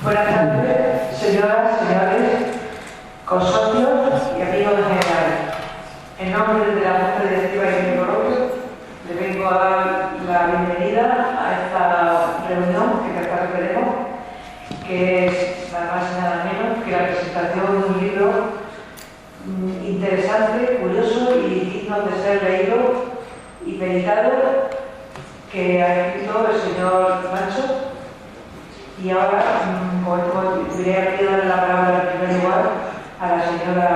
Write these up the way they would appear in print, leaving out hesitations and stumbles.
Buenas tardes, señoras, señores, consocios y amigos en general. En nombre de la Junta Directiva y mi coloquio, le vengo a dar la bienvenida a esta reunión que esta tenemos, que es nada más y nada menos que la presentación de un libro interesante, curioso y digno de ser leído y meditado, que ha escrito el señor Nacho. Y ahora, voy a dar la palabra en primer lugar a la señora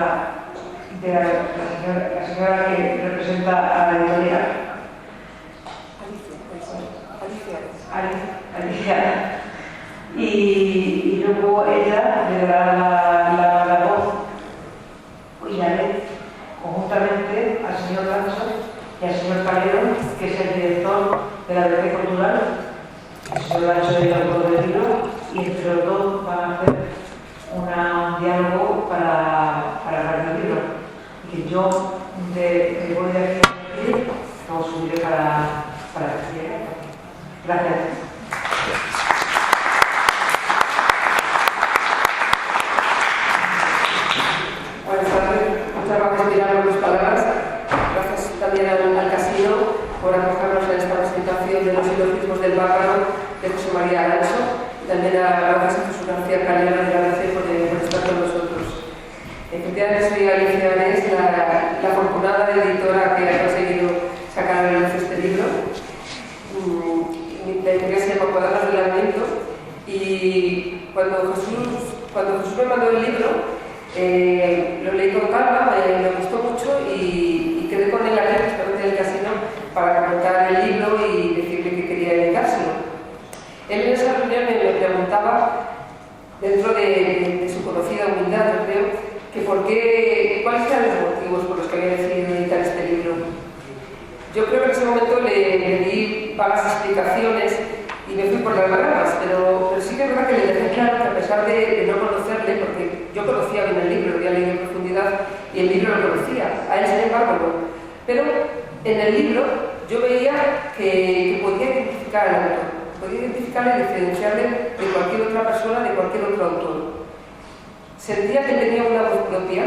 que representa a la editorial. Alicia. Y luego ella le dará la voz y la ley conjuntamente al señor Lanzo y al señor Calero, que es el director de la Biblioteca Cultural. El señor Lanzo es el autor del libro y entre los dos van a hacer un diálogo para hablar del libro. Y que yo me voy de aquí a decir, lo subiré para decir. Gracias. Buenas tardes, muchas gracias Pilar por tus palabras. Gracias también al Casino por acogernos en esta presentación de los silogismos del bárbaro de José María Alonso. También gracias a Jesús García Calera de la DC por estar con nosotros. Efectivamente, soy Alicia Arés, la afortunada editora que ha conseguido sacar a la luz este libro. La editorial se llama Cuadernos del Lamento y cuando Jesús me mandó el libro, lo leí con calma, me gustó mucho y quedé con él aquí en el Casino para comentar el libro y decirle que quería dedicárselo. Él en esa reunión me preguntaba, dentro de su conocida humildad, yo creo, cuáles eran los motivos por los que había decidido editar este libro. Yo creo que en ese momento le di vagas explicaciones y me fui por las ramas, pero sí que es verdad que le dejé claro que a pesar de no conocerle, porque yo conocía bien el libro, lo había leído en profundidad y el libro lo conocía, a él sin embargo no. Pero en el libro yo veía que podía identificar al autor. Podía identificarle y diferenciarle de cualquier otra persona, de cualquier otro autor. Sentía que él tenía una voz propia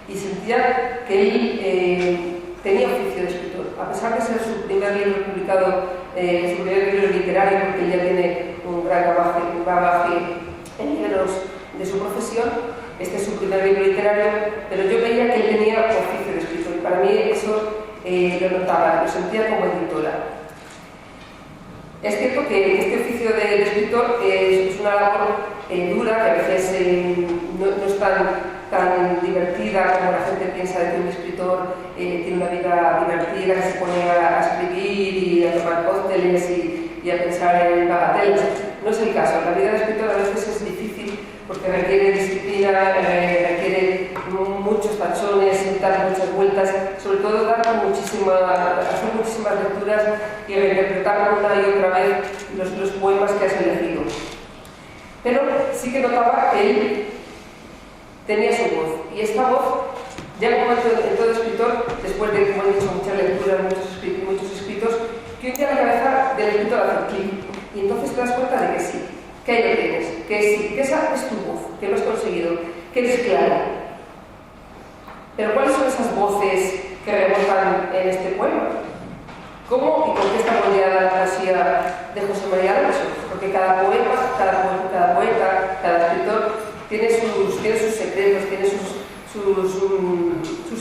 y sentía que él tenía oficio de escritor. A pesar de ser su primer libro publicado, su primer libro literario, porque él ya tiene un gran bagaje en libros de su profesión, este es su primer libro literario, pero yo veía que él tenía oficio de escritor y para mí eso lo notaba, lo sentía como editora. Es cierto que este oficio de escritor es una labor dura, que a veces no es tan divertida como la gente piensa de que un escritor tiene una vida divertida, que se pone a escribir y a tomar cócteles y a pensar en bagatelas. No es el caso. La vida de escritor a veces es difícil porque requiere disciplina, requiere muchos tachones, dar muchas vueltas, sobre todo hacer muchísimas lecturas y reinterpretar una y otra vez los poemas que has elegido. Pero sí que notaba que él tenía su voz, y esta voz llega un momento en todo escritor, después de, como he dicho, muchas lecturas, muchos escritos, que un día la cabeza del escritor hace clic, y entonces te das cuenta de que sí, que ahí lo tienes, que sí, que esa es tu voz, que lo has conseguido, que eres clara. Pero ¿cuáles son esas voces que rebotan en este poema? ¿Cómo y con qué está rodeada la poesía de José María Alonso? Porque cada poema, cada poeta, cada escritor tiene sus secretos, tiene sus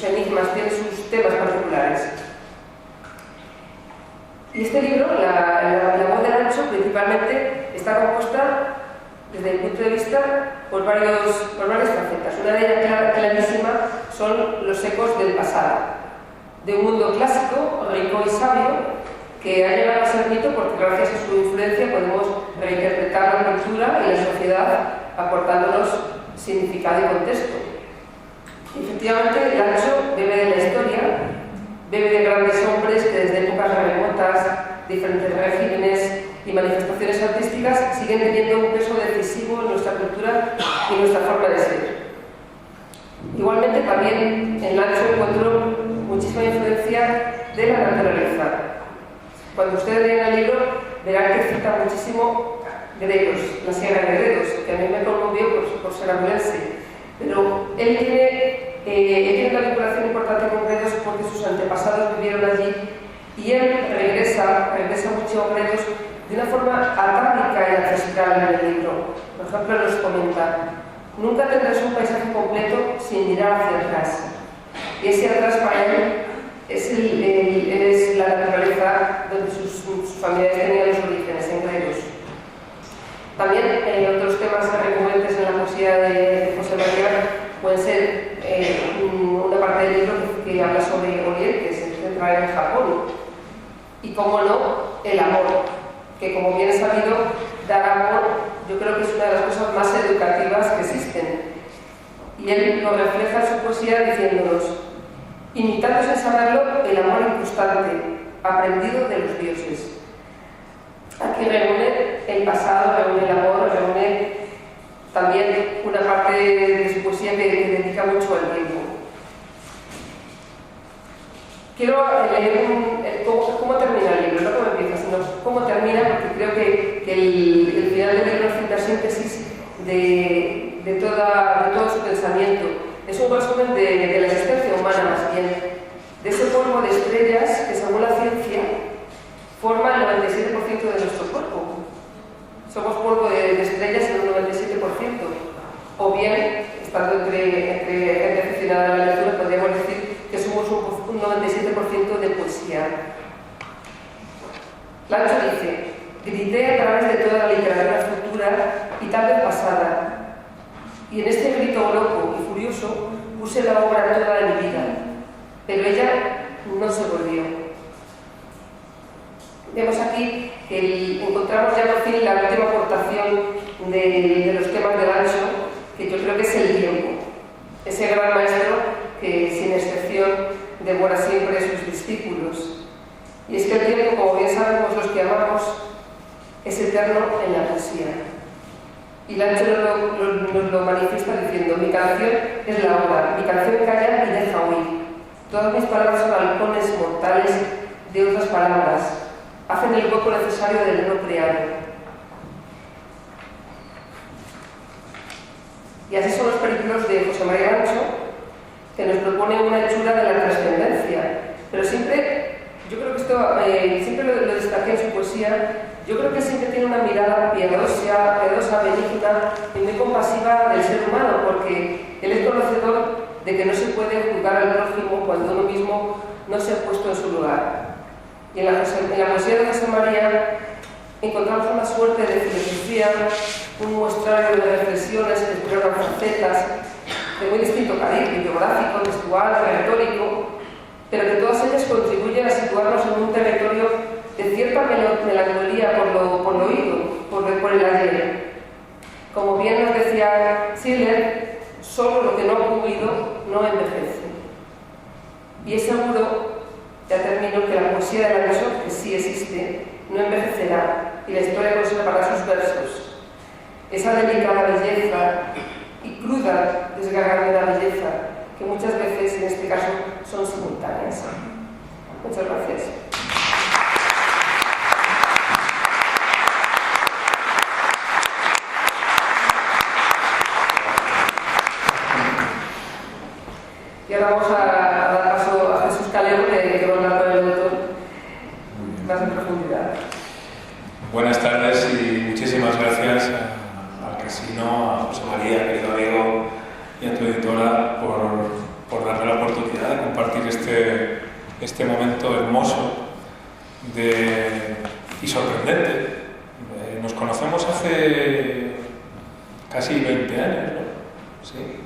enigmas, tiene sus temas particulares. Y este libro, la voz de Nacho, principalmente está compuesta desde el punto de vista por varias facetas. Una de ellas clarísima son los ecos del pasado, de un mundo clásico, rico y sabio, que ha llegado a ser mito porque gracias a su influencia podemos reinterpretar la cultura y la sociedad aportándonos significado y contexto. Efectivamente, Lancho bebe de la historia, bebe de grandes hombres que desde épocas remotas, diferentes regímenes y manifestaciones artísticas siguen teniendo un peso decisivo en nuestra cultura y nuestra forma de ser. Igualmente, también en Lancho encuentro muchísima influencia de la naturaleza. Cuando ustedes leen el libro, verán que cita muchísimo Gredos, la Sierra de Gredos, que a mí me conmovió por ser abulense, pero él tiene una vinculación importante con Gredos porque sus antepasados vivieron allí y él regresa mucho a Gredos de una forma atávica y ancestral en el libro. Por ejemplo, nos comenta: nunca tendrás un paisaje completo sin mirar hacia atrás. Y ese atrás para él es la naturaleza donde sus familiares tenían los orígenes, en Gredos. También otros temas recurrentes en la poesía de José María pueden ser una parte del libro que habla sobre Oriente, se centra en Japón. Y, como no, el amor, que, como bien es sabido, dar amor yo creo que es una de las cosas más educativas que existen. Y él lo refleja en su poesía diciéndonos: imitando sin saberlo el amor inconstante, aprendido de los dioses. Aquí reúne el pasado, reúne el amor, reúne también una parte de su poesía que dedica mucho al tiempo. Quiero leer cómo termina el libro, no cómo empieza, sino cómo termina, porque creo que el final del libro es una síntesis de todo su pensamiento. Es un resumen de la existencia humana, más bien, de ese polvo de estrellas que, según la ciencia, forma el 97% de nuestro cuerpo. Somos polvo de estrellas en un 97%. O bien, estando entre gente aficionada a la lectura, podríamos decir que somos un 97% de poesía. Lancho dice: grité a través de toda la literatura futura y tal vez pasada, y en este grito loco y furioso puse la obra toda de mi vida, pero ella no se volvió. Vemos aquí que encontramos ya por fin la última aportación de los temas de Lancho, que yo creo que es el tiempo, ese gran maestro que, sin excepción, devora siempre a sus discípulos. Y es que el tiempo, como bien sabemos los que amamos, es eterno en la poesía. Y Lancho nos lo manifiesta diciendo: mi canción es la hora, mi canción calla y deja oír. Todas mis palabras son halcones mortales de otras palabras, hacen el hueco necesario del no creado. Y así son los períodos de José María Lancho, que nos propone una hechura de la trascendencia. Pero siempre, yo creo que esto, siempre lo destaqué en su poesía, yo creo que siempre tiene una mirada piadosa, benigna y muy compasiva del ser humano, porque él es conocedor de que no se puede juzgar al prójimo cuando uno mismo no se ha puesto en su lugar. Y en la poesía de José María encontramos una suerte de filosofía, un muestrario de reflexiones que exploran facetas de muy distinto cariz, bibliográfico, textual, retórico, pero que todas ellas contribuyen a situarnos en un territorio de cierta melancolía por lo oído, por el ayer. Como bien nos decía Schiller, solo lo que no ha ocurrido no envejece. Y es seguro, ya termino, que la poesía de Lancho, que sí existe, no envejecerá y la historia conservará sus versos. Esa delicada belleza y cruda desgarradora belleza que muchas veces, en este caso, son simultáneas. Muchas gracias. Y ahora vamos a dar paso a Jesús Calero, que va a hablar con el autor más en profundidad. Buenas tardes y muchísimas gracias al Casino, a José María, querido amigo, y a tu editora por darme la oportunidad de compartir este momento hermoso y sorprendente. Nos conocemos hace casi 20 años, ¿no? Sí.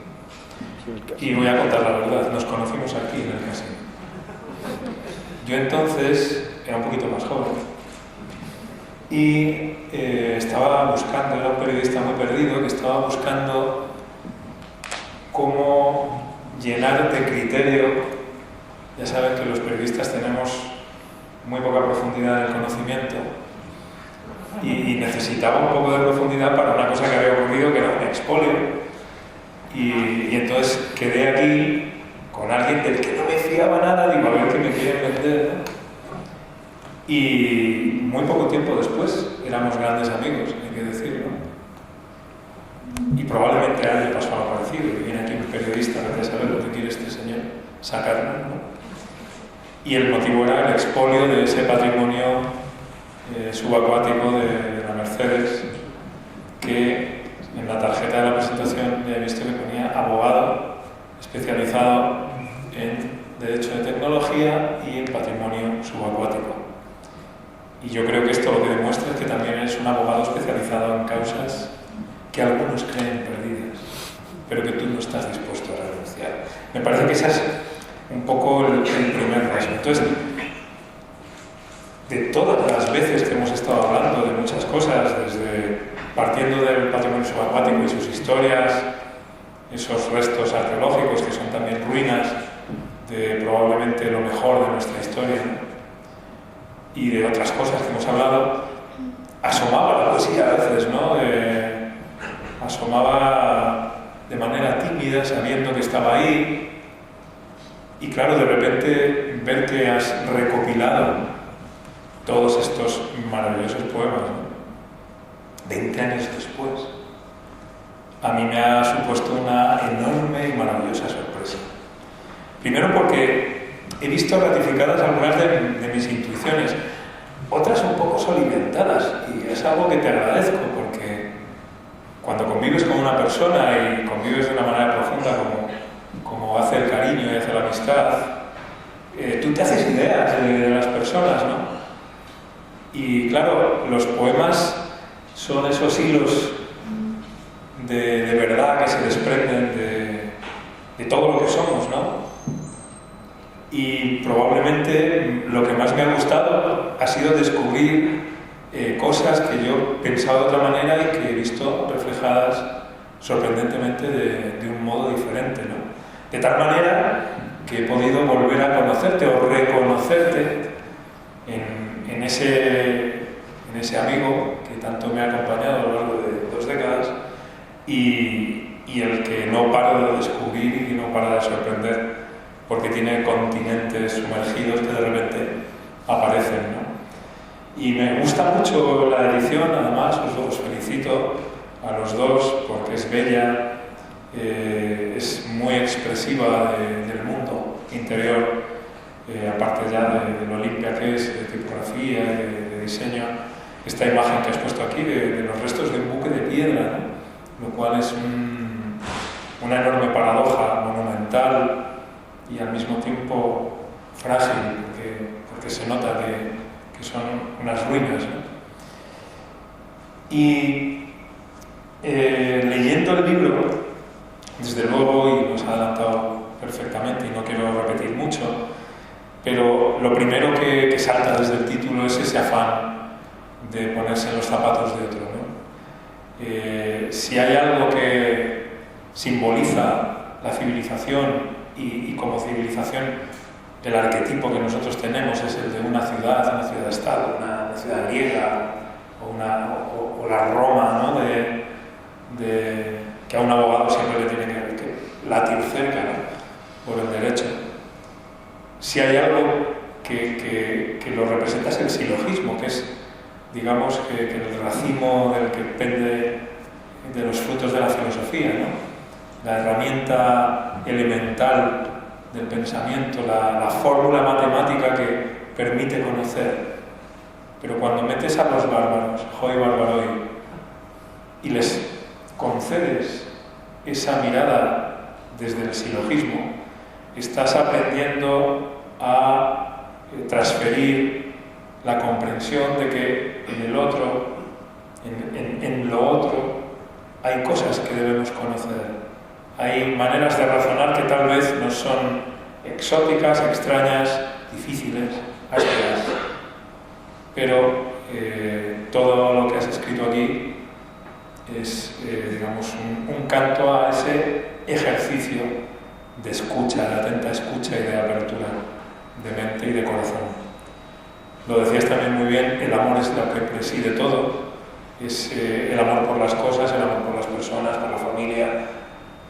Y voy a contar la verdad, nos conocimos aquí en el Casino. Yo entonces era un poquito más joven y estaba buscando, era un periodista muy perdido que estaba buscando cómo llenar de criterio. Ya saben que los periodistas tenemos muy poca profundidad en el conocimiento y necesitaba un poco de profundidad para una cosa que había ocurrido, que era un expolio. Y entonces quedé aquí con alguien del que no me fiaba nada, digo, a ver qué me quieren vender, ¿no? Y muy poco tiempo después éramos grandes amigos, hay que decirlo. y probablemente a él le pasó algo parecido, que viene aquí un periodista a saber lo que quiere este señor, sacarlo, ¿no? Y el motivo era el expolio de ese patrimonio subacuático de la Mercedes, que en la tarjeta de la presentación ya he visto que ponía abogado especializado en Derecho de Tecnología y en Patrimonio Subacuático. Y yo creo que esto lo que demuestra es que también es un abogado especializado en causas que algunos creen perdidas, pero que tú no estás dispuesto a renunciar. Me parece que ese es un poco el primer paso. Entonces, de todas las veces que hemos estado hablando de muchas cosas, desde partiendo del patrimonio subacuático y sus historias, esos restos arqueológicos que son también ruinas de probablemente lo mejor de nuestra historia, ¿no? Y de otras cosas que hemos hablado, asomaba la poesía a veces, ¿no? Asomaba de manera tímida, sabiendo que estaba ahí, y claro, de repente ver que has recopilado todos estos maravillosos poemas, ¿no? 20 años después, a mí me ha supuesto una enorme y maravillosa sorpresa. Primero porque he visto ratificadas algunas de mis intuiciones, otras un poco solimentadas, y es algo que te agradezco, porque cuando convives con una persona y convives de una manera profunda como hace el cariño y hace la amistad, tú te haces ideas de las personas, ¿no? Y claro, los poemas son esos hilos de verdad que se desprenden de todo lo que somos, ¿no? Y probablemente lo que más me ha gustado ha sido descubrir cosas que yo pensaba de otra manera y que he visto reflejadas sorprendentemente de un modo diferente, ¿no? De tal manera que he podido volver a conocerte o reconocerte en ese amigo que tanto me ha acompañado a lo largo de 2 décadas y el que no paro de descubrir y no para de sorprender, porque tiene continentes sumergidos que de repente aparecen, ¿no? Y me gusta mucho la edición, además, os felicito a los dos porque es bella, es muy expresiva del mundo interior, aparte ya de lo limpia que es, de tipografía, de diseño. Esta imagen que has puesto aquí de los restos de un buque de piedra, ¿no? Lo cual es una enorme paradoja monumental y al mismo tiempo frágil, porque se nota que son unas ruinas, ¿no? Y leyendo el libro, desde luego, y nos ha adelantado perfectamente y no quiero repetir mucho, pero lo primero que salta desde el título es ese afán de ponerse en los zapatos de otro, ¿no? Si hay algo que simboliza la civilización y como civilización el arquetipo que nosotros tenemos es el de una ciudad-estado, una ciudad griega o la Roma, ¿no? Que a un abogado siempre le tiene que latir cerca, ¿no? Por el derecho. Si hay algo que lo representa es el silogismo, que es, digamos, que el racimo del que pende de los frutos de la filosofía, ¿no? La herramienta elemental del pensamiento, la fórmula matemática que permite conocer. Pero cuando metes a los bárbaros, hoi barbaroi, y les concedes esa mirada desde el silogismo, estás aprendiendo a transferir la comprensión de que en el otro, en lo otro, hay cosas que debemos conocer. Hay maneras de razonar que tal vez nos son exóticas, extrañas, difíciles, ásperas. Pero todo lo que has escrito aquí es, digamos, un canto a ese ejercicio de escucha, de atenta escucha y de apertura de mente y de corazón. Lo decías también muy bien, el amor es lo que preside todo. Es el amor por las cosas, el amor por las personas, por la familia,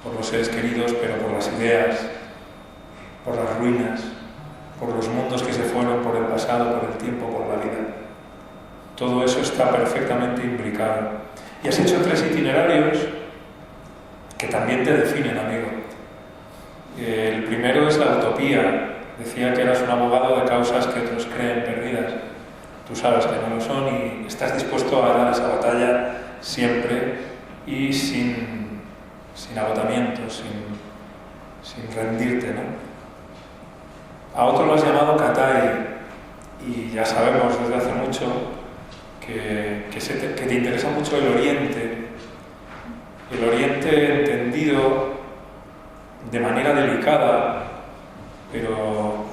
por los seres queridos, pero por las ideas, por las ruinas, por los mundos que se fueron, por el pasado, por el tiempo, por la vida. Todo eso está perfectamente imbricado. Y has hecho 3 itinerarios que también te definen, amigo. El primero es la utopía. Decía que eras un abogado de causas que otros creen perdidas. Tú sabes que no lo son y estás dispuesto a dar esa batalla siempre y sin agotamiento, sin rendirte, ¿no? A otro lo has llamado Katai y ya sabemos desde hace mucho que te interesa mucho el Oriente entendido de manera delicada, pero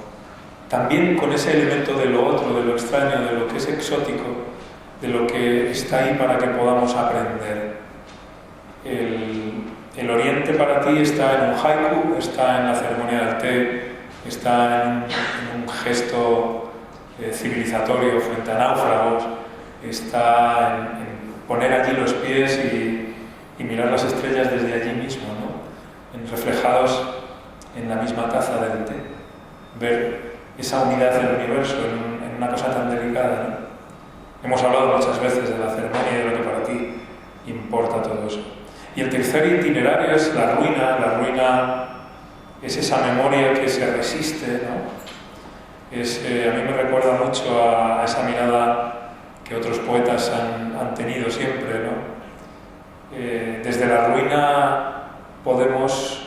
también con ese elemento de lo otro, de lo extraño, de lo que es exótico, de lo que está ahí para que podamos aprender. El Oriente para ti está en un haiku, está en la ceremonia del té, está en un gesto civilizatorio frente a náufragos, está en poner allí los pies y mirar las estrellas desde allí mismo, ¿no? Reflejados en la misma taza del té, ver esa unidad del universo en una cosa tan delicada, ¿no? Hemos hablado muchas veces de la ceremonia y de lo que para ti importa todo eso. Y el tercer itinerario es la ruina. La ruina es esa memoria que se resiste, ¿no? A mí me recuerda mucho a esa mirada que otros poetas han tenido siempre, ¿no? Desde la ruina podemos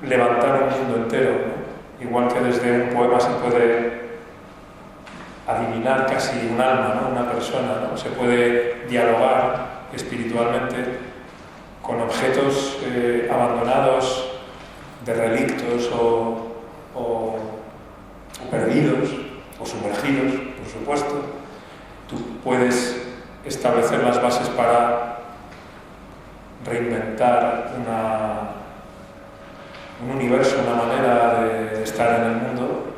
levantar un mundo entero, ¿no? Igual que desde un poema se puede adivinar casi un alma, ¿no? Una persona, ¿no? Se puede dialogar espiritualmente con objetos abandonados, de relictos o perdidos o sumergidos, por supuesto. Tú puedes establecer las bases para reinventar un universo, una manera de estar en el mundo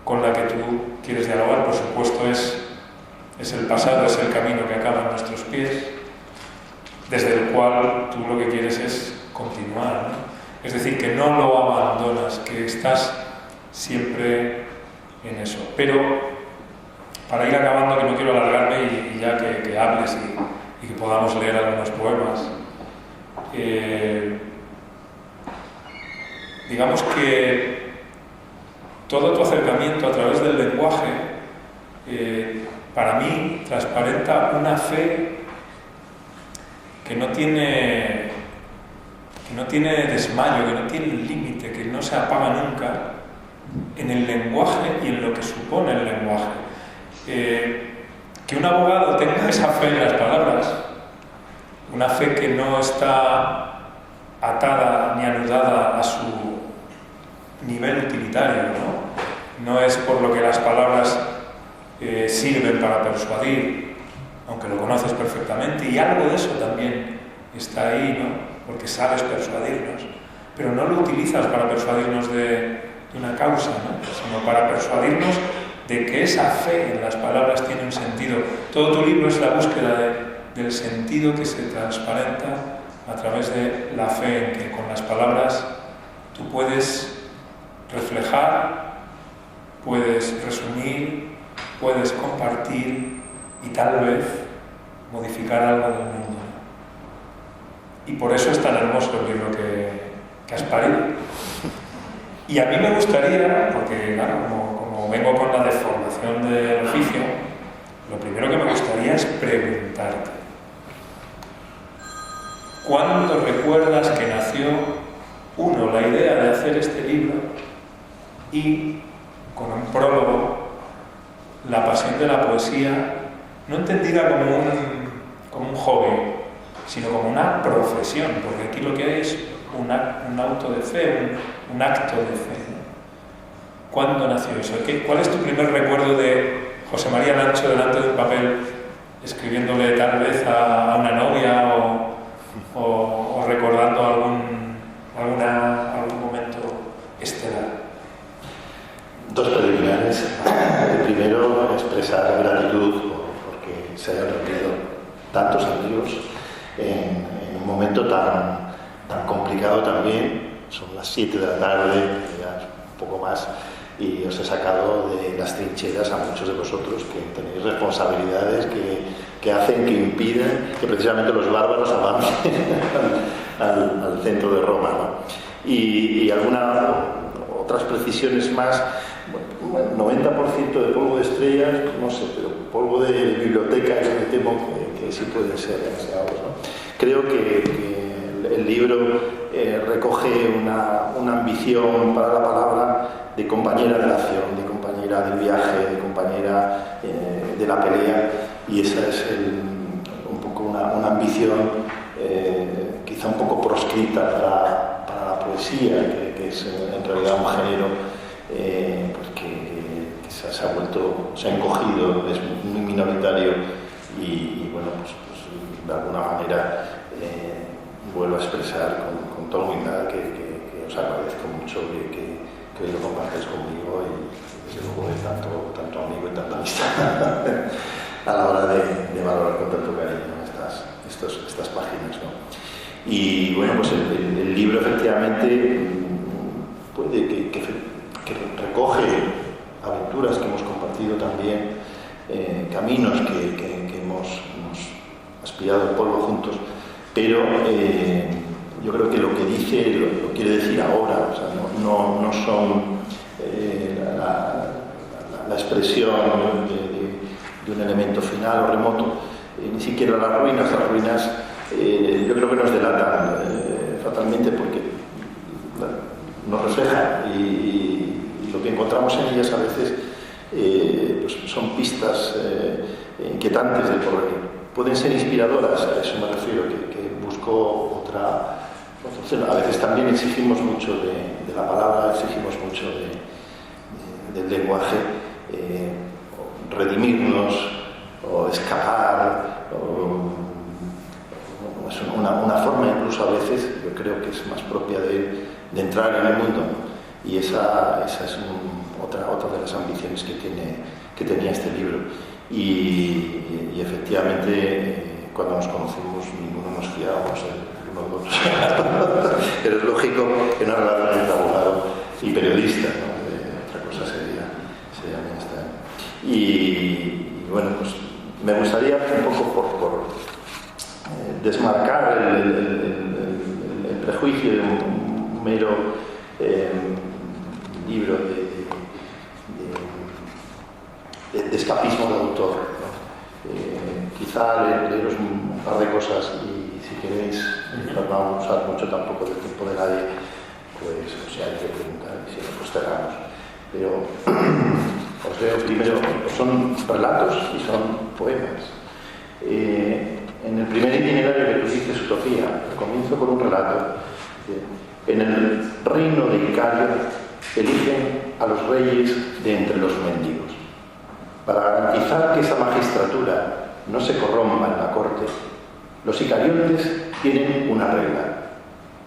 con la que tú quieres dialogar. Por supuesto es el pasado, es el camino que acaba en nuestros pies, desde el cual tú lo que quieres es continuar, ¿no? Es decir, que no lo abandonas, que estás siempre en eso. Pero para ir acabando, que no quiero alargarme y ya que hables y que podamos leer algunos poemas, digamos que todo tu acercamiento a través del lenguaje para mí transparenta una fe que no tiene desmayo, que no tiene límite, que no se apaga nunca en el lenguaje y en lo que supone el lenguaje. Que un abogado tenga esa fe en las palabras, una fe que no está atada ni anudada a su nivel utilitario, ¿no? No es por lo que las palabras sirven para persuadir, aunque lo conoces perfectamente, y algo de eso también está ahí, ¿no? Porque sabes persuadirnos, pero no lo utilizas para persuadirnos de una causa, ¿no? Sino para persuadirnos de que esa fe en las palabras tiene un sentido. Todo tu libro es la búsqueda del sentido que se transparenta a través de la fe en que con las palabras tú puedes reflejar, puedes resumir, puedes compartir y tal vez modificar algo del mundo. Y por eso es tan hermoso el libro que has parido. Y a mí me gustaría, porque claro, como vengo con la deformación del oficio, lo primero que me gustaría es preguntarte: ¿cuándo recuerdas que nació, uno, la idea de hacer este libro y, con un prólogo, la pasión de la poesía, no entendida como un hobby, sino como una profesión? Porque aquí lo que hay es un auto de fe, un acto de fe, ¿no? ¿Cuándo nació eso? ¿Cuál es tu primer recuerdo de José María Lancho delante de un papel, escribiéndole tal vez a una novia o recordando algún momento estelar? Dos preliminares. El primero, expresar gratitud porque se hayan reunido tantos amigos en un momento tan complicado también. Son las 7 de la tarde, ya un poco más, y os he sacado de las trincheras a muchos de vosotros que tenéis responsabilidades que hacen, que impiden que precisamente los bárbaros avancen al centro de Roma, ¿no? Y otras precisiones más. Bueno, 90% de polvo de estrellas, no sé, pero polvo de biblioteca yo me temo que sí pueden ser demasiados, ¿no? Creo que el libro recoge una ambición para la palabra de compañera de la acción, de compañera del viaje, de compañera de la pelea, y esa es un poco una ambición quizá un poco proscrita para la poesía, que es en realidad un género pues que se ha encogido, es muy minoritario y bueno, pues de alguna manera vuelvo a expresar con toda humildad que os agradezco mucho que hoy lo compartáis conmigo y desde luego de tanto amigo y tanta amistad a la hora de valorar con tanto cariño estas páginas, ¿no? Y bueno, pues el libro efectivamente puede que recoge aventuras que hemos compartido también, caminos que hemos aspirado al polvo juntos, pero yo creo que lo que dice lo quiere decir ahora, o sea, no son la expresión de un elemento final o remoto, ni siquiera las ruinas yo creo que nos delatan fatalmente porque nos reflejan y lo que encontramos en ellas a veces pues son pistas inquietantes del porvenir. Pueden ser inspiradoras, a eso me refiero, que busco otra opción. A veces también exigimos mucho de la palabra, exigimos mucho del lenguaje, redimirnos o escapar, es una forma incluso a veces, yo creo que es más propia de entrar en el mundo, ¿no? Y esa es otra de las ambiciones que tenía este libro. Y efectivamente, cuando nos conocimos, ninguno nos fiábamos el uno del otro. Pero es lógico que una relación entre abogado y periodista, ¿no? Otra cosa sería esta. Y bueno, pues me gustaría un poco por desmarcar el prejuicio de un mero libro de escapismo de autor, ¿no? Quizá leeros un par de cosas y si queréis, no vamos a usar mucho tampoco del tiempo de nadie, pues o sea, hay que preguntar y si no, pues cerramos. Pero os leo primero, son relatos y son poemas. En el primer itinerario que tú dices, Utopía, comienzo con un relato. En el reino de Icario eligen a los reyes de entre los mendigos. Para garantizar que esa magistratura no se corrompa en la corte, los icariontes tienen una regla.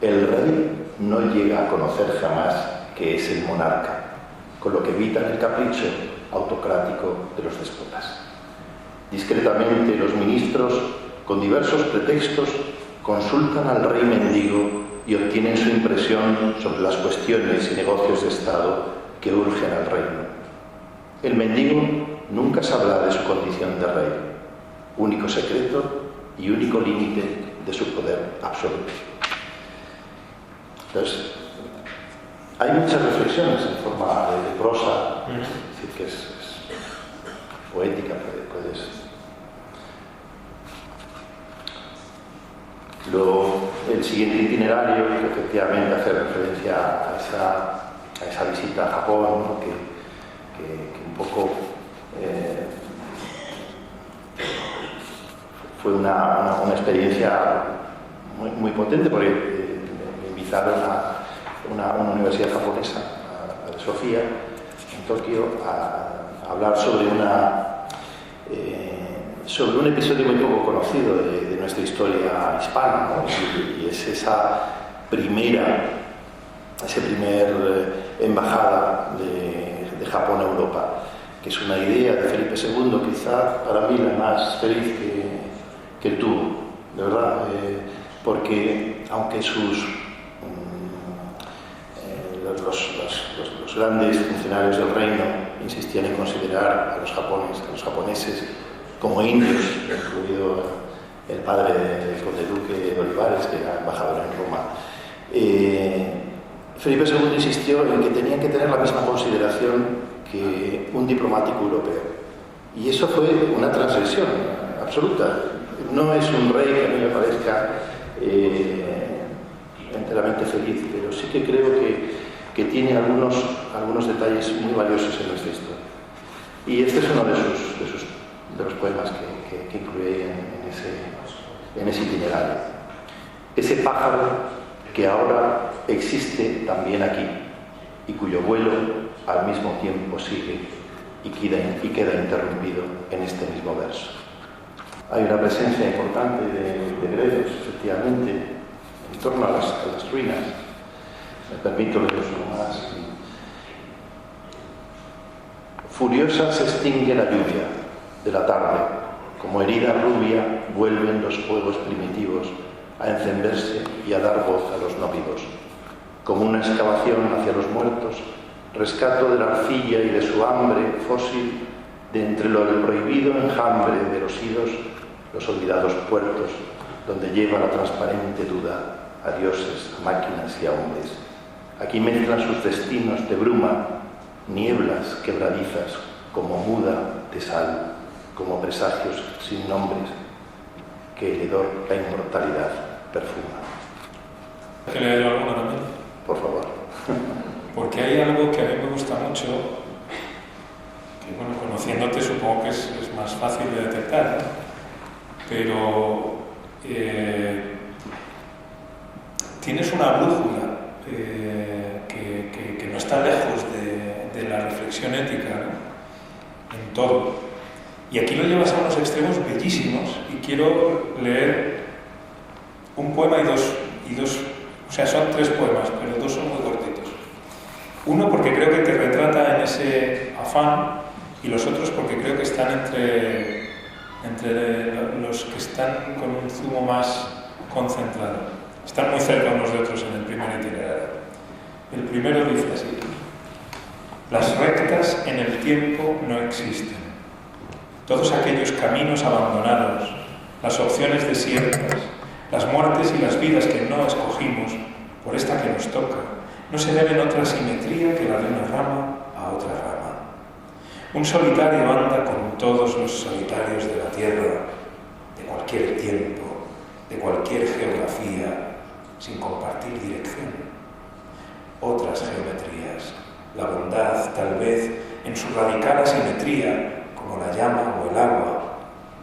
El rey no llega a conocer jamás que es el monarca, con lo que evitan el capricho autocrático de los déspotas. Discretamente los ministros, con diversos pretextos, consultan al rey mendigo y obtienen su impresión sobre las cuestiones y negocios de Estado que urgen al reino. El mendigo nunca sabrá de su condición de rey, único secreto y único límite de su poder absoluto. Entonces, hay muchas reflexiones en forma de prosa, es decir, que es poética, puedes. El siguiente itinerario, que efectivamente hace referencia a esa visita a Japón, ¿no? que un poco fue una experiencia muy potente, porque me invitaron a una universidad japonesa, a de Sofía, en Tokio, a hablar sobre un episodio muy poco conocido de nuestra historia hispana, ¿no? Y es esa primer embajada de Japón a Europa, que es una idea de Felipe II, quizá para mí la más feliz que tuvo, de verdad, porque aunque los grandes funcionarios del reino insistían en considerar a los japoneses como indios, incluido el padre del conde duque de Olivares, que era embajador en Roma. Felipe II insistió en que tenían que tener la misma consideración que un diplomático europeo. Y eso fue una transgresión absoluta. No es un rey que a mí me parezca enteramente feliz, pero sí que creo que tiene algunos detalles muy valiosos en nuestra historia. Y este es uno de los poemas que incluí en ese itinerario. Ese pájaro que ahora existe también aquí y cuyo vuelo al mismo tiempo sigue y queda interrumpido en este mismo verso. Hay una presencia importante de gredos, efectivamente, en torno a las ruinas. Me permito leeros uno más. Furiosa se extingue la lluvia de la tarde, como herida rubia vuelven los fuegos primitivos a encenderse y a dar voz a los no vivos. Como una excavación hacia los muertos, rescato de la arcilla y de su hambre fósil de entre lo del prohibido enjambre de los idos, los olvidados puertos, donde lleva la transparente duda a dioses, a máquinas y a hombres. Aquí mezclan sus destinos de bruma, nieblas quebradizas, como muda de sal, como presagios sin nombres, que el hedor, la inmortalidad, perfuma. ¿Que leer yo alguno también? Por favor. Porque hay algo que a mí me gusta mucho, que bueno, conociéndote supongo que es más fácil de detectar, ¿no? Pero tienes una brújula que no está lejos de la reflexión ética, ¿no? En todo. Y aquí lo llevas a unos extremos bellísimos y quiero leer un poema y dos, o sea, son 3 poemas, pero 2 son muy cortitos. Uno porque creo que te retrata en ese afán y los otros porque creo que están entre los que están con un zumo más concentrado. Están muy cerca unos de otros en el primer itinerario. El primero dice así: las rectas en el tiempo no existen. Todos aquellos caminos abandonados, las opciones desiertas, las muertes y las vidas que no escogimos por esta que nos toca, no se deben otra simetría que la de una rama a otra rama. Un solitario anda con todos los solitarios de la tierra, de cualquier tiempo, de cualquier geografía, sin compartir dirección. Otras geometrías, la bondad, tal vez, en su radical asimetría, como la llama o el agua,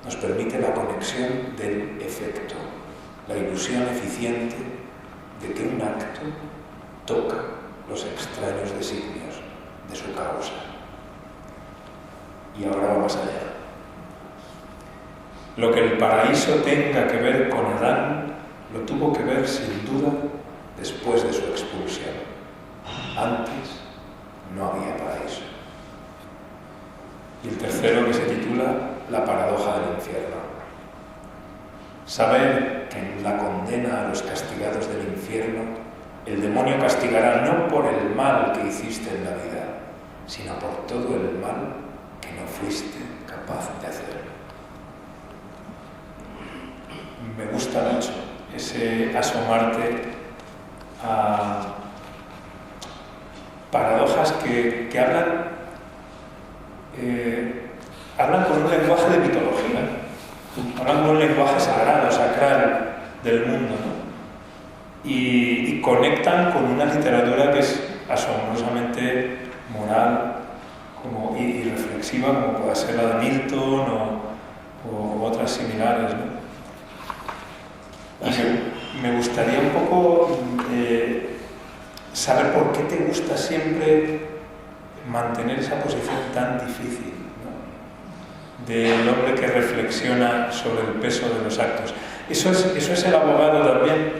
nos permite la conexión del efecto, la ilusión eficiente de que un acto toca los extraños designios de su causa. Y ahora va más allá. Lo que el paraíso tenga que ver con Adán, lo tuvo que ver sin duda después de su expulsión. Antes no había paraíso. Y el tercero, que se titula La paradoja del infierno. Saber que en la condena a los castigados del infierno, el demonio castigará no por el mal que hiciste en la vida, sino por todo el mal que no fuiste capaz de hacer. Me gusta mucho ese asomarte a paradojas que hablan con un lenguaje de mitología, hablan con un lenguaje sagrado, sacral del mundo, ¿no? Y conectan con una literatura que es asombrosamente moral y reflexiva, como pueda ser la de Milton o otras similares, ¿no? Y me gustaría un poco saber por qué te gusta siempre mantener esa posición tan difícil, ¿no? Del hombre que reflexiona sobre el peso de los actos. Eso es el abogado también,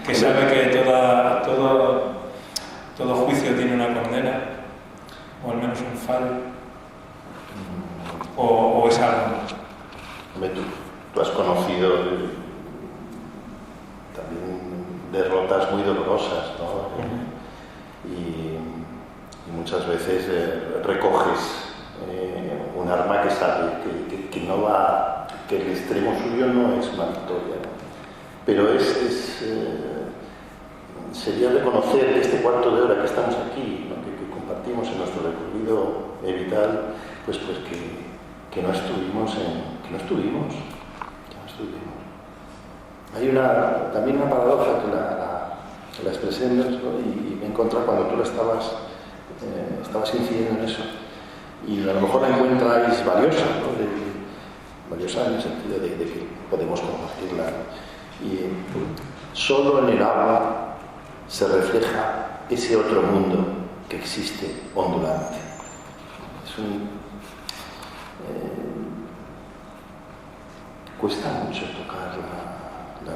que sabe que todo juicio tiene una condena, o al menos un fallo, o es algo. Tú has conocido también derrotas muy dolorosas, ¿no? Y muchas veces recoges un arma que sabe que no va, que el extremo suyo no es una victoria, ¿no? pero sería reconocer que este cuarto de hora que estamos aquí, ¿no? que compartimos en nuestro recorrido vital, pues que no estuvimos. Hay también una paradoja que la expresé, ¿no? y me encontré cuando tú estabas incidiendo en eso, y a lo mejor la encontráis valiosa, ¿no? Valiosa en el sentido de que podemos compartirla, ¿no? Y solo en el agua se refleja ese otro mundo que existe ondulante. Cuesta mucho tocar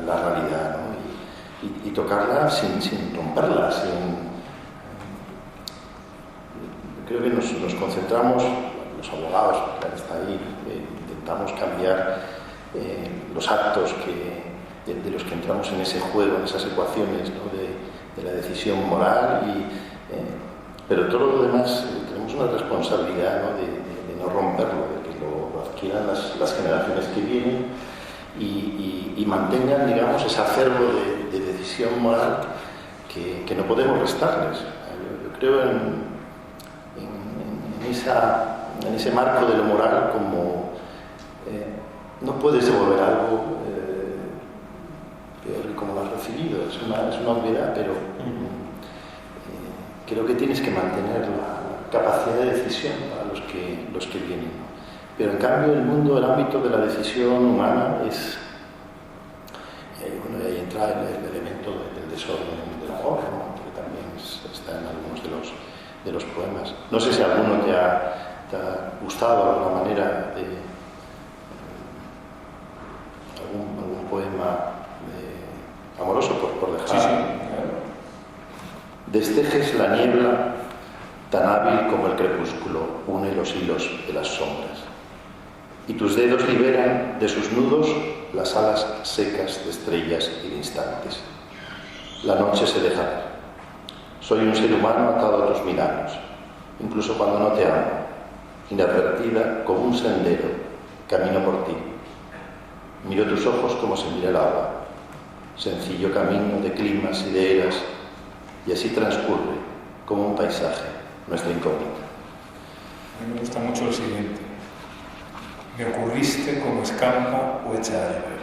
la realidad, ¿no? y tocarla sin romperla, creo que nos concentramos, los abogados, que está ahí, intentamos cambiar los actos de los que entramos en ese juego, en esas ecuaciones, ¿no? de la decisión moral, pero todo lo demás tenemos una responsabilidad, ¿no? de no romperlo, de que lo adquieran las generaciones que vienen y mantengan, digamos, ese acervo de decisión moral que no podemos restarles. Yo creo en ese marco de lo moral como no puedes devolver algo peor que como lo has recibido. Es una obviedad, pero creo que tienes que mantener la capacidad de decisión para los que vienen. Pero en cambio el ámbito de la decisión humana es, ahí entra el elemento del desorden del amor, ¿no? Que también está en algunos de los poemas. No sé si alguno te ha gustado de alguna manera algún poema amoroso por dejar. Sí, claro. Destejes la niebla, tan hábil como el crepúsculo une los hilos de las sombras, y tus dedos liberan de sus nudos las alas secas de estrellas y de instantes. La noche se deja ver. Soy un ser humano atado a tus milagros, incluso cuando no te amo, inadvertida como un sendero, camino por ti. Miro tus ojos como se mira el agua, sencillo camino de climas y de eras, y así transcurre como un paisaje nuestra incógnita. A mí me gusta mucho el siguiente. Me ocurriste como escampa o hecha a llover.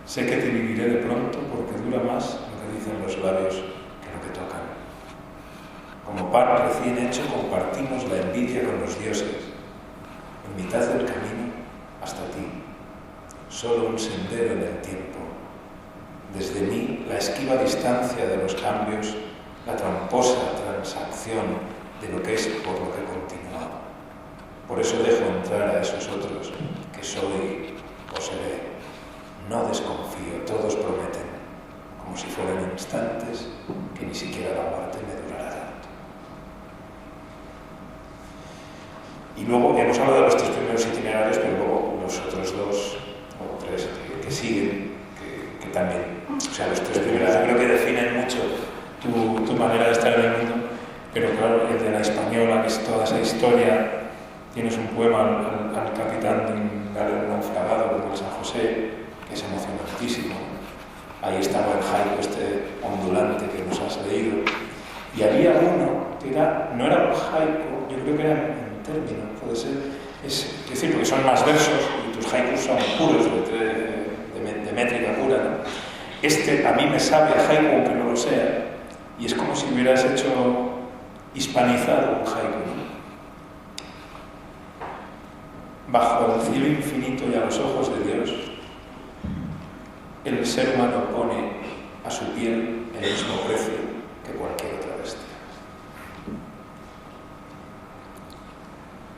Sé que te viviré de pronto porque dura más lo que dicen los labios que lo que tocan. Como pan recién hecho compartimos la envidia con los dioses. En mitad del camino hasta ti, solo un sendero en el tiempo. Desde mí la esquiva distancia de los cambios, la tramposa transacción de lo que es por lo que continúa. Por eso dejo entrar a esos otros que soy o seré. No desconfío, todos prometen, como si fueran instantes, que ni siquiera la muerte me durará tanto. Y luego hemos hablado de los tres primeros itinerarios, pero luego los otros dos o tres que siguen, que también, o sea, los tres primeros yo creo que definen mucho tu manera de estar en el mundo, pero claro, el de la española, que es toda esa historia. Tienes un poema al capitán de un galero naufragado como el San José, que es emocionantísimo. Ahí estaba el haiku ondulante que nos has leído. Y había uno que no era un haiku, yo creo que era en término, puede ser. Es decir, porque son más versos y tus haikus son puros, de métrica pura, ¿no? A mí me sabe a haiku, aunque no lo sea, y es como si hubieras hecho hispanizado un haiku, ¿no? Bajo el cielo infinito y a los ojos de Dios, el ser humano pone a su piel el mismo precio que cualquier otra bestia.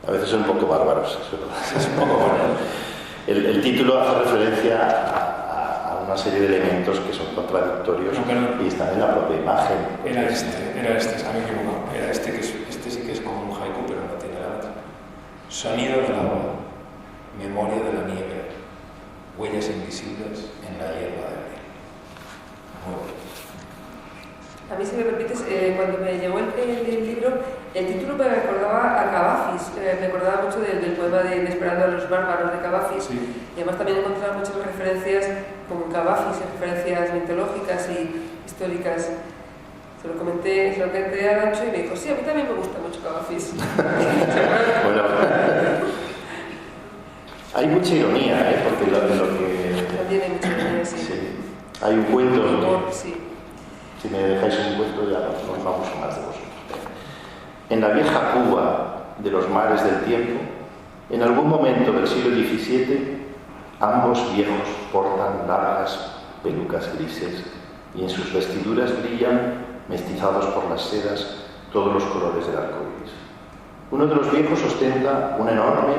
A veces son un poco bárbaros, eso. Es un poco bárbaro. El título hace referencia a una serie de elementos que son contradictorios y están en la propia imagen. Era este, está me equivoco. Era este sí que es como un haiku, pero no tiene la letra. Sonido del agua, memoria de la nieve, huellas invisibles en la hierba de abril. Muy bueno. A mí, si me repites, cuando me llegó el libro, El título me recordaba a Cavafis, me acordaba mucho del poema de Esperando a los bárbaros de Cavafis, Sí. y además también encontraba muchas referencias, como en Cavafis, referencias mitológicas y históricas. Se lo comenté a Gancho y me dijo, sí, a mí también me gusta mucho Cavafis. Bueno, hay mucha ironía, porque lo que... También hay mucha ironía, sí. Sí. Hay un cuento, Humor, sí. si me dejáis un cuento ya no vamos más de vosotros. En la vieja Cuba de los mares del tiempo, en algún momento del siglo XVII, ambos viejos portan largas pelucas grises y en sus vestiduras brillan, mestizados por las sedas, todos los colores del arco iris. Uno de los viejos ostenta una enorme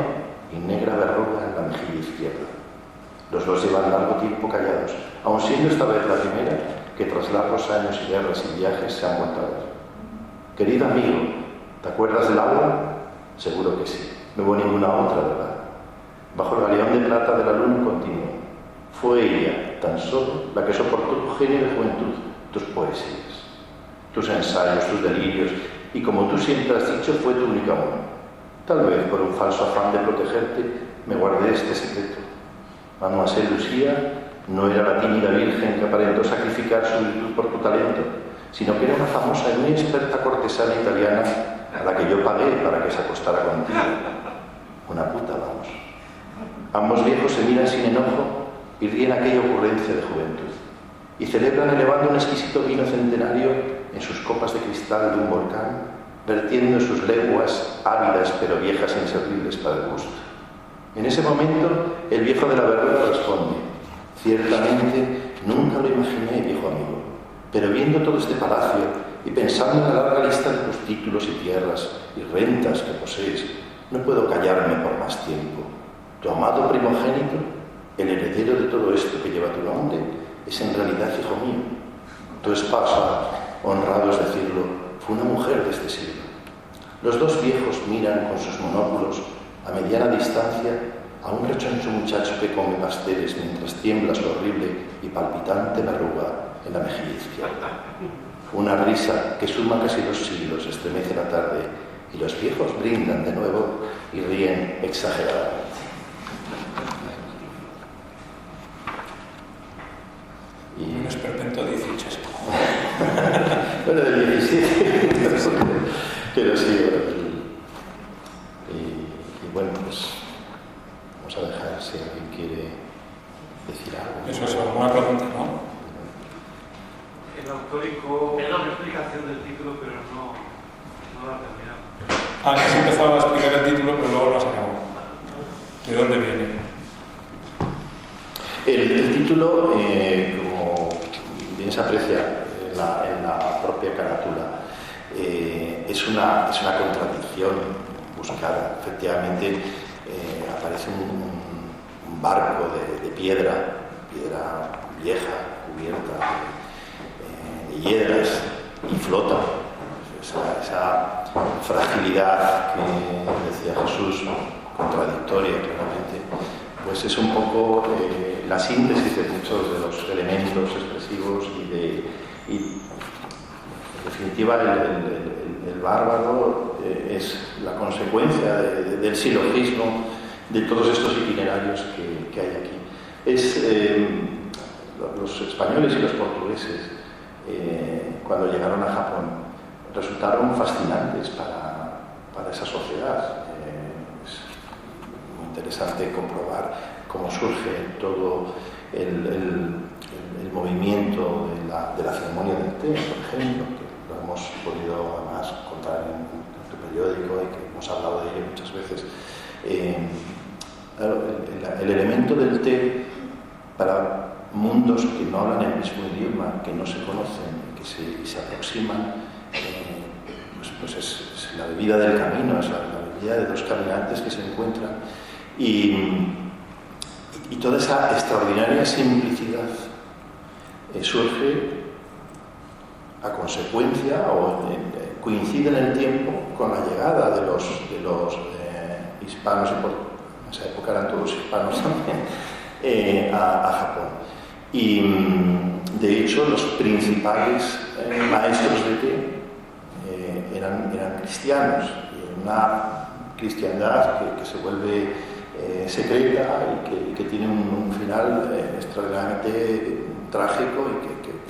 y negra verruga en la mejilla izquierda. Los dos llevan largo tiempo callados, aun siendo esta vez la primera que tras largos años y guerras y viajes se han vuelto a ver. Querido amigo, ¿te acuerdas del agua? Seguro que sí. No hubo ninguna otra, ¿verdad? Bajo el galeón de plata de la luna continuó. Fue ella, tan solo, la que soportó tu genio de juventud, tus poesías, tus ensayos, tus delirios, y como tú siempre has dicho, fue tu única amor. Tal vez por un falso afán de protegerte, me guardé este secreto. Mademoiselle Lucía no era la tímida virgen que aparentó sacrificar su virtud por tu talento, sino que era una famosa y muy experta cortesana italiana a la que yo pagué para que se acostara contigo. Una puta, vamos. Ambos viejos se miran sin enojo y ríen aquella ocurrencia de juventud, y celebran elevando un exquisito vino centenario en sus copas de cristal de un volcán, vertiendo sus lenguas ávidas pero viejas e inservibles para el gusto. En ese momento, el viejo de la verruga responde: ciertamente nunca lo imaginé, viejo amigo, pero viendo todo este palacio y pensando en la larga lista de tus títulos y tierras y rentas que posees, no puedo callarme por más tiempo. Tu amado primogénito, el heredero de todo esto que lleva tu nombre, es en realidad hijo mío. Tu esposa, honrado es decirlo, fue una mujer de este siglo. Los dos viejos miran con sus monóculos a mediana distancia a un rechoncho muchacho que come pasteles mientras tiembla su horrible y palpitante verruga en la mejilla izquierda. Una risa que suma casi 2 siglos estremece la tarde y los viejos brindan de nuevo y ríen exageradamente. Un esperpento 18. Bueno, del 17, pero sí, y bueno, pues vamos a dejar si alguien quiere decir algo. Eso es alguna pregunta, ¿no? El autórico, perdón, explicación del título, pero no lo ha terminado. Ah, que has empezado a explicar el título, pero luego lo has acabado. ¿De dónde viene? El título, como bien se aprecia en la propia carátula, es una contradicción buscada. Efectivamente, aparece un barco de piedra vieja, cubierta de hiedras, y flota. Esa fragilidad que decía Jesús, contradictoria claramente, pues es un poco la síntesis de muchos de los elementos expresivos y en definitiva el bárbaro es la consecuencia del silogismo de todos estos itinerarios que hay aquí. Los españoles y los portugueses cuando llegaron a Japón resultaron fascinantes para esa sociedad. Es muy interesante comprobar cómo surge todo el movimiento de la ceremonia del té, por ejemplo, que lo hemos podido además contar en tu periódico y que hemos hablado de ello muchas veces. El elemento del té para mundos que no hablan el mismo idioma, que no se conocen, que se aproximan, pues es la bebida del camino, es la bebida de dos caminantes que se encuentran, y toda esa extraordinaria simplicidad surge a consecuencia o coincide en el tiempo con la llegada de los hispanos, en esa época eran todos hispanos también, a Japón. Y de hecho los principales maestros de té eran cristianos, y una cristiandad que se vuelve secreta y que tiene un final extraordinariamente trágico y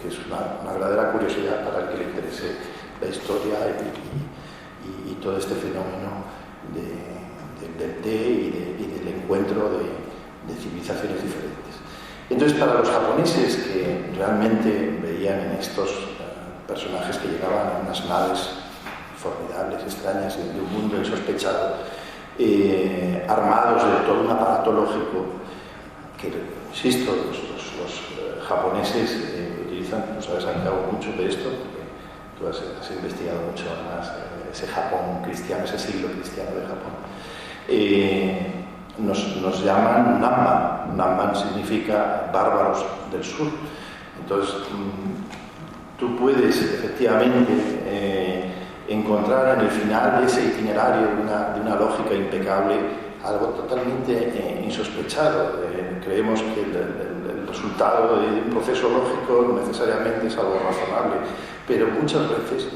que es una verdadera curiosidad para el que le interese la historia y todo este fenómeno del té y del encuentro de civilizaciones diferentes. Entonces, para los japoneses que realmente veían en estos personajes que llegaban en unas naves formidables, extrañas, de un mundo insospechado, armados de todo un aparato lógico, que, insisto, los japoneses utilizan, no sabes, han hablado mucho de esto, porque tú has investigado mucho más ese Japón cristiano, ese siglo cristiano de Japón. Nos llaman Namban. Namban significa bárbaros del sur. Entonces, tú puedes efectivamente encontrar en el final de ese itinerario de una lógica impecable algo totalmente insospechado. Creemos que el resultado de un proceso lógico necesariamente es algo razonable, pero muchas veces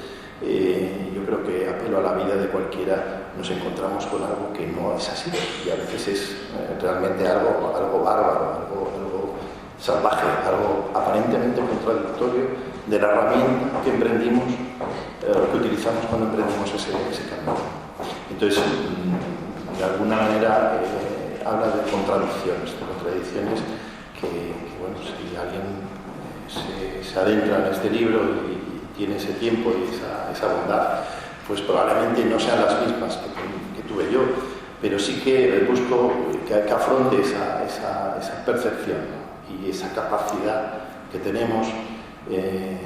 yo creo que apelo a la vida de cualquiera, nos encontramos con algo que no es así, y a veces es realmente algo bárbaro, algo salvaje, algo aparentemente contradictorio de la herramienta que emprendimos, que utilizamos cuando emprendimos ese camino. Entonces, de alguna manera habla de contradicciones que bueno, si alguien se adentra en este libro y tiene ese tiempo y esa bondad, pues probablemente no sean las mismas que tuve yo, pero sí que busco que afronte esa percepción, ¿no? Y esa capacidad que tenemos de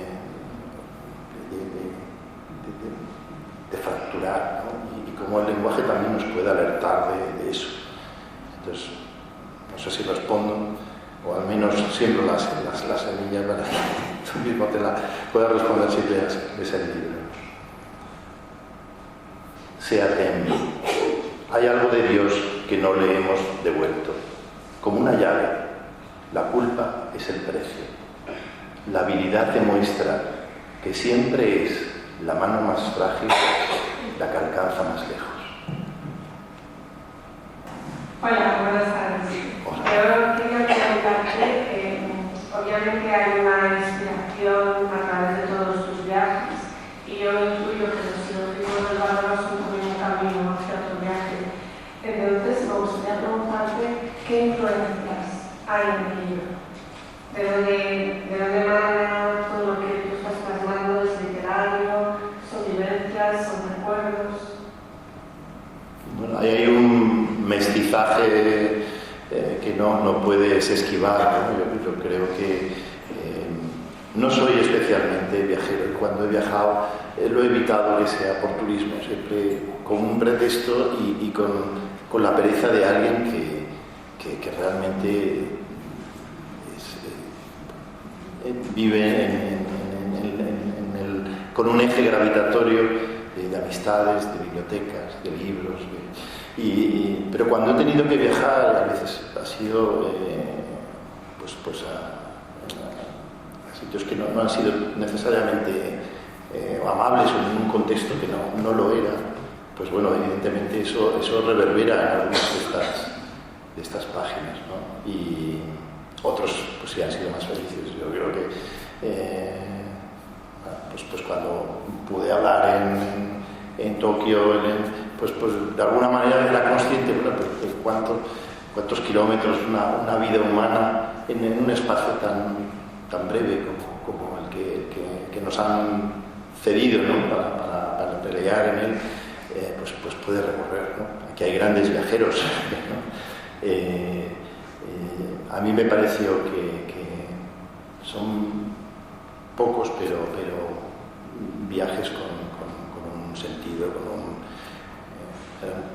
fracturar, ¿no? Y cómo el lenguaje también nos puede alertar de eso. Entonces, no sé si respondo, o al menos siembro las semillas para que tú mismo te la puedas responder si lees el libro. Séate en mí. Hay algo de Dios que no le hemos devuelto. Como una llave, la culpa es el precio. La habilidad demuestra que siempre es la mano más frágil la que alcanza más lejos. Hola, buenas tardes. Yo quería preguntarte, obviamente hay una inspiración a través de todos tus viajes, y yo intuyo que los sinónimos del valor son como un camino hacia otro viaje. Entonces, me gustaría preguntarte qué influencias hay en el libro. ¿De dónde emana todo lo que tú estás plasmando? ¿Es literario? ¿Son vivencias? ¿Son recuerdos? Bueno, ahí hay un mestizaje que no puedes esquivar, ¿no? Yo creo que no soy especialmente viajero, y cuando he viajado lo he evitado que sea por turismo, siempre con un pretexto y con la pereza de alguien que realmente vive con un eje gravitatorio de amistades, de bibliotecas, de libros. Pero cuando he tenido que viajar, a veces ha sido pues a sitios que no han sido necesariamente amables o en un contexto que no lo era, pues bueno, evidentemente eso reverbera en algunas de estas páginas, ¿no? Y otros pues sí han sido más felices. Yo creo que pues cuando pude hablar en Tokio, pues de alguna manera era consciente, bueno, pues cuántos kilómetros una vida humana en un espacio tan breve como el que nos han cedido, ¿no? para pelear en él, pues puede recorrer, ¿no? Aquí hay grandes viajeros, ¿no? A mí me pareció que son pocos, pero viajes con un sentido,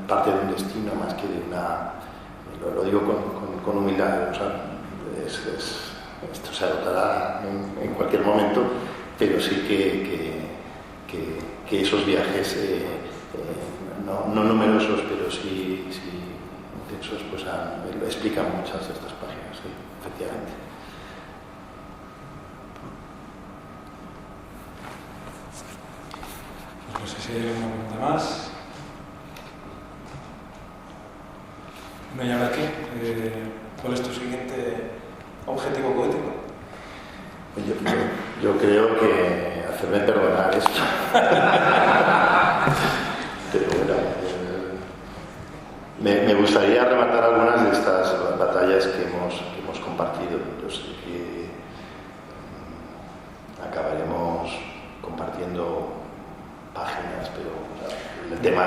parte de un destino más que de una... Lo digo con humildad, o sea, esto se agotará en cualquier momento, pero sí que esos viajes, no numerosos, pero sí intensos, pues explican muchas de estas páginas, sí, efectivamente. No sé si hay alguna pregunta más. No, y ahora qué. ¿Cuál es tu siguiente objetivo poético? Yo creo que hacerme perdonar esto. Pero bueno, me gustaría rematar algunas de estas batallas que hemos compartido. Yo sé que acabaremos compartiendo páginas, pero o sea, el tema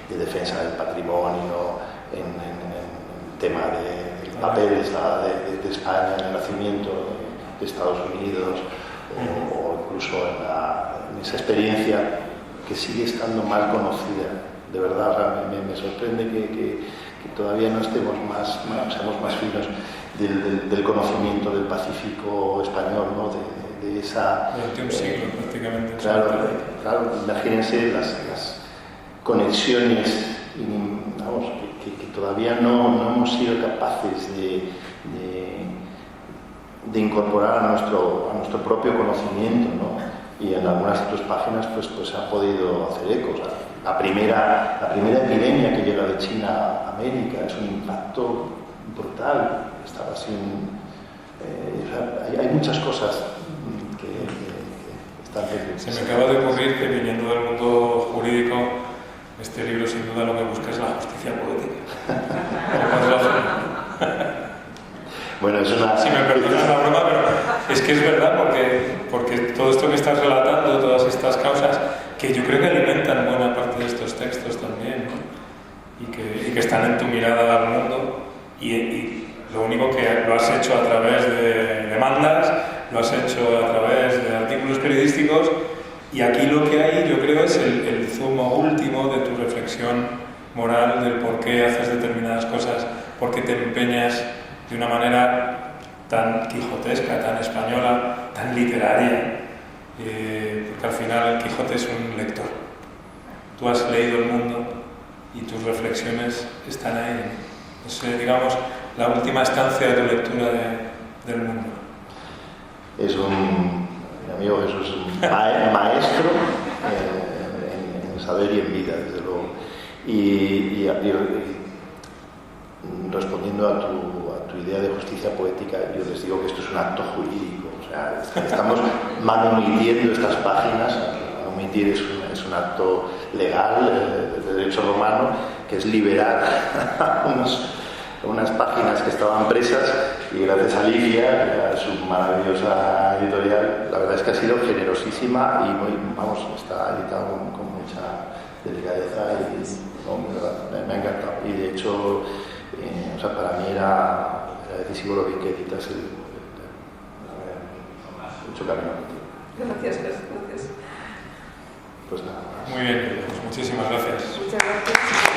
de defensa del patrimonio, en el tema del papel de España en el nacimiento de Estados Unidos, o incluso en esa experiencia que sigue estando mal conocida. De verdad, me sorprende que todavía no seamos más finos del conocimiento del Pacífico español, ¿no? de esa... Durante un siglo prácticamente. Claro, imagínense las conexiones, que todavía no hemos sido capaces de incorporar a nuestro propio conocimiento, ¿no? Y en algunas de tus páginas pues se ha podido hacer eco. O sea, la primera epidemia que llega de China a América es un impacto brutal. Estaba hay muchas cosas que están pendientes. Se me acaba de ocurrir que, viniendo del mundo jurídico, este libro sin duda lo que busca es la justicia poética. Bueno, es una... Si me perdonas la broma, pero es que es verdad, porque todo esto que estás relatando, todas estas causas, que yo creo que alimentan buena parte de estos textos también, ¿no? y que están en tu mirada al mundo, y lo único que lo has hecho a través de demandas, lo has hecho a través de artículos periodísticos, y aquí lo que hay, yo creo, es el zumo último de tu reflexión moral del por qué haces determinadas cosas, por qué te empeñas de una manera tan quijotesca, tan española, tan literaria, porque al final el Quijote es un lector. Tú has leído el mundo y tus reflexiones están ahí. Es, digamos, la última estancia de tu lectura del mundo. Mi amigo Jesús es un maestro en saber y en vida, desde luego. Y respondiendo a tu idea de justicia poética, yo les digo que esto es un acto jurídico. O sea, estamos manumitiendo estas páginas. Manumitir es un acto legal de derecho romano, que es liberar unas páginas que estaban presas, y gracias a Lidia, su maravillosa editorial, la verdad es que ha sido generosísima y está editado con mucha delicadeza y me ha encantado. Y de hecho, para mí era decisivo lo que editas mucho camino. Gracias. Pues nada más. Muy bien, pues muchísimas gracias. Muchas gracias.